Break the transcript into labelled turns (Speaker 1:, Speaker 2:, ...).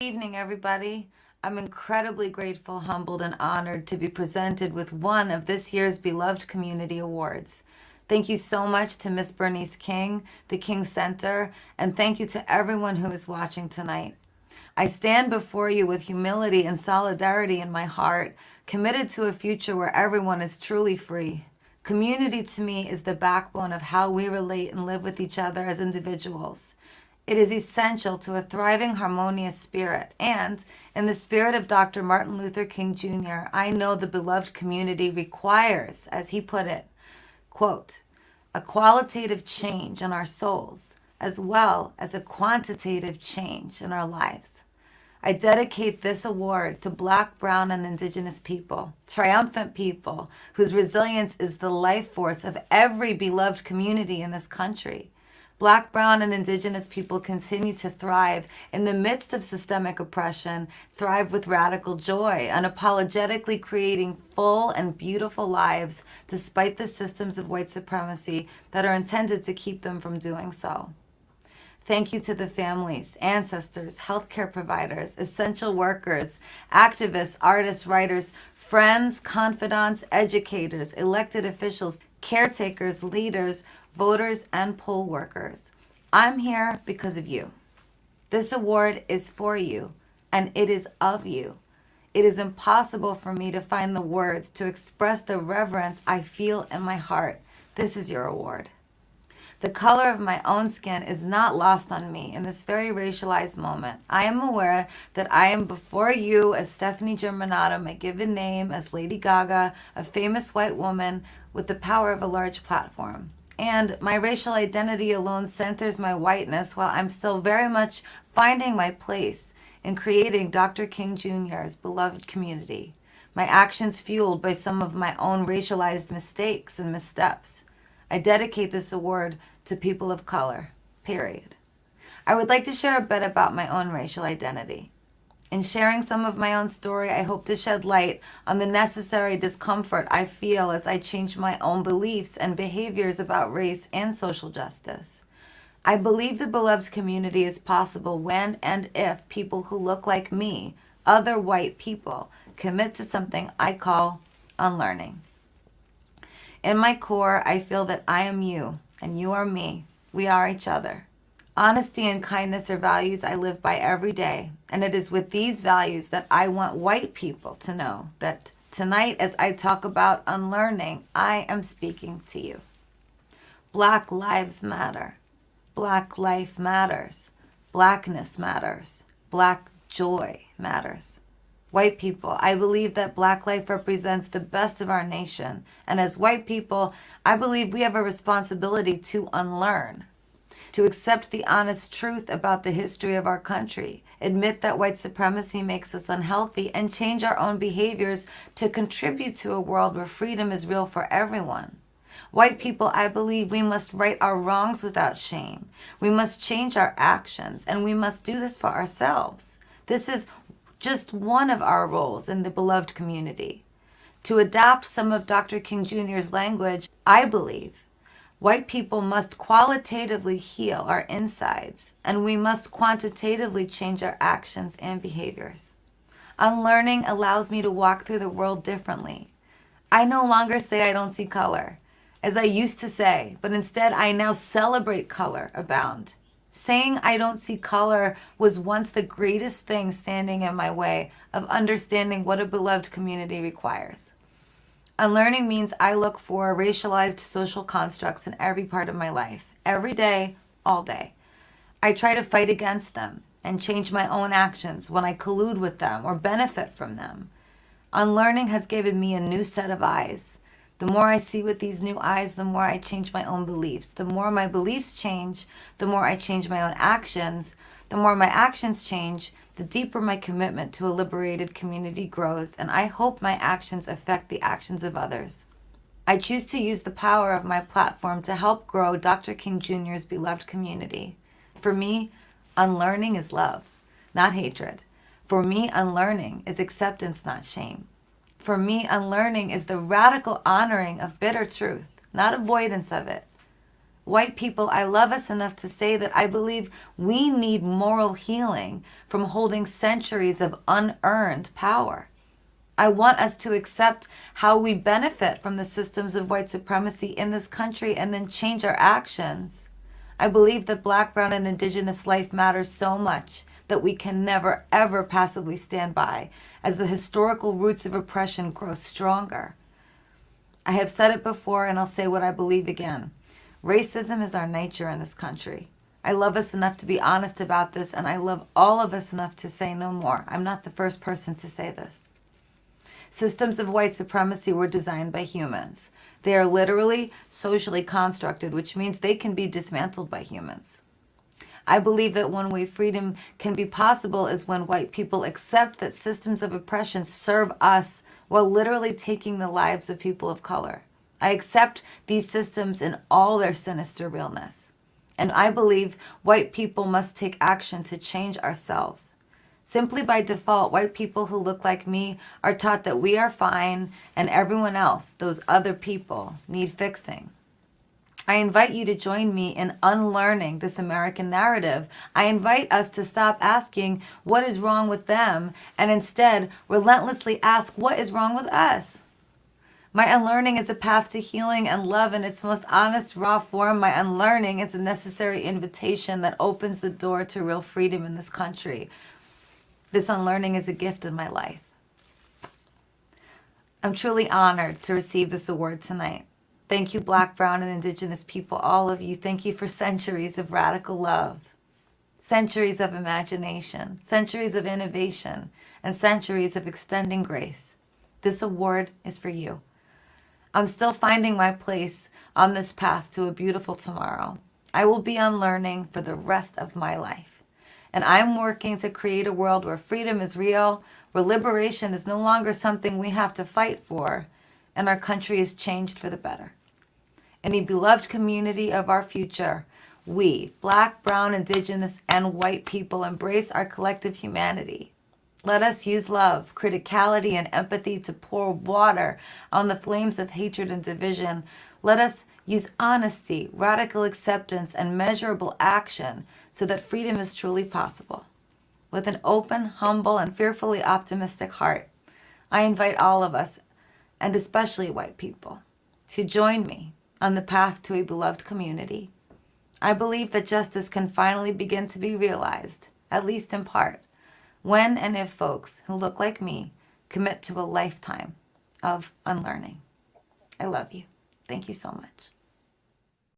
Speaker 1: Evening, everybody. I'm incredibly grateful, humbled, and honored to be presented with one of this year's Beloved Community Awards. Thank you so much to Miss Bernice King, the King Center, and thank you to everyone who is watching tonight. I stand before you with humility and solidarity in my heart, committed to a future where everyone is truly free. Community to me is the backbone of how we relate and live with each other as individuals. It is essential to a thriving, harmonious spirit. And in the spirit of Dr. Martin Luther King Jr., I know the beloved community requires, as he put it, quote, a qualitative change in our souls, as well as a quantitative change in our lives. I dedicate this award to Black, Brown, and Indigenous people, triumphant people whose resilience is the life force of every beloved community in this country. Black, Brown, and Indigenous people continue to thrive in the midst of systemic oppression, thrive with radical joy, unapologetically creating full and beautiful lives despite the systems of white supremacy that are intended to keep them from doing so. Thank you to the families, ancestors, healthcare providers, essential workers, activists, artists, writers, friends, confidants, educators, elected officials, caretakers, leaders, voters, and poll workers. I'm here because of you. This award is for you, and it is of you. It is impossible for me to find the words to express the reverence I feel in my heart. This is your award. The color of my own skin is not lost on me in this very racialized moment. I am aware that I am before you as Stephanie Germanato, my given name as Lady Gaga, a famous white woman with the power of a large platform. And my racial identity alone centers my whiteness while I'm still very much finding my place in creating Dr. King Jr.'s beloved community. My actions fueled by some of my own racialized mistakes and missteps. I dedicate this award to people of color, period. I would like to share a bit about my own racial identity. In sharing some of my own story, I hope to shed light on the necessary discomfort I feel as I change my own beliefs and behaviors about race and social justice. I believe the beloved community is possible when and if people who look like me, other white people, commit to something I call unlearning. In my core, I feel that I am you and you are me. We are each other. Honesty and kindness are values I live by every day, and it is with these values that I want white people to know that tonight, as I talk about unlearning, I am speaking to you. Black lives matter. Black life matters. Blackness matters. Black joy matters. White people, I believe that Black life represents the best of our nation. And as white people, I believe we have a responsibility to unlearn, to accept the honest truth about the history of our country, admit that white supremacy makes us unhealthy, and change our own behaviors to contribute to a world where freedom is real for everyone. White people, I believe we must right our wrongs without shame. We must change our actions, and we must do this for ourselves. This is just one of our roles in the beloved community. To adopt some of Dr. King Jr.'s language, I believe white people must qualitatively heal our insides, and we must quantitatively change our actions and behaviors. Unlearning allows me to walk through the world differently. I no longer say I don't see color, as I used to say, but instead I now celebrate color abound. Saying I don't see color was once the greatest thing standing in my way of understanding what a beloved community requires. Unlearning means I look for racialized social constructs in every part of my life, every day, all day. I try to fight against them and change my own actions when I collude with them or benefit from them. Unlearning has given me a new set of eyes. The more I see with these new eyes, the more I change my own beliefs. The more my beliefs change, the more I change my own actions. The more my actions change, the deeper my commitment to a liberated community grows, and I hope my actions affect the actions of others. I choose to use the power of my platform to help grow Dr. King Jr.'s beloved community. For me, unlearning is love, not hatred. For me, unlearning is acceptance, not shame. For me, unlearning is the radical honoring of bitter truth, not avoidance of it. White people, I love us enough to say that I believe we need moral healing from holding centuries of unearned power. I want us to accept how we benefit from the systems of white supremacy in this country and then change our actions. I believe that Black, brown, and Indigenous life matters so much that we can never, ever passively stand by as the historical roots of oppression grow stronger. I have said it before, and I'll say what I believe again. Racism is our nature in this country. I love us enough to be honest about this, and I love all of us enough to say no more. I'm not the first person to say this. Systems of white supremacy were designed by humans. They are literally socially constructed, which means they can be dismantled by humans. I believe that one way freedom can be possible is when white people accept that systems of oppression serve us while literally taking the lives of people of color. I accept these systems in all their sinister realness. And I believe white people must take action to change ourselves. Simply by default, white people who look like me are taught that we are fine and everyone else, those other people, need fixing. I invite you to join me in unlearning this American narrative. I invite us to stop asking what is wrong with them and instead relentlessly ask what is wrong with us. My unlearning is a path to healing and love in its most honest, raw form. My unlearning is a necessary invitation that opens the door to real freedom in this country. This unlearning is a gift in my life. I'm truly honored to receive this award tonight. Thank you, Black, brown, and Indigenous people, all of you. Thank you for centuries of radical love, centuries of imagination, centuries of innovation, and centuries of extending grace. This award is for you. I'm still finding my place on this path to a beautiful tomorrow. I will be unlearning for the rest of my life. And I'm working to create a world where freedom is real, where liberation is no longer something we have to fight for, and our country is changed for the better. In the beloved community of our future, we, Black, brown, Indigenous, and white people, embrace our collective humanity. Let us use love, criticality, and empathy to pour water on the flames of hatred and division. Let us use honesty, radical acceptance, and measurable action so that freedom is truly possible. With an open, humble, and fearfully optimistic heart, I invite all of us, and especially white people, to join me on the path to a beloved community. I believe that justice can finally begin to be realized, at least in part, when and if folks who look like me commit to a lifetime of unlearning. I love you. Thank you so much.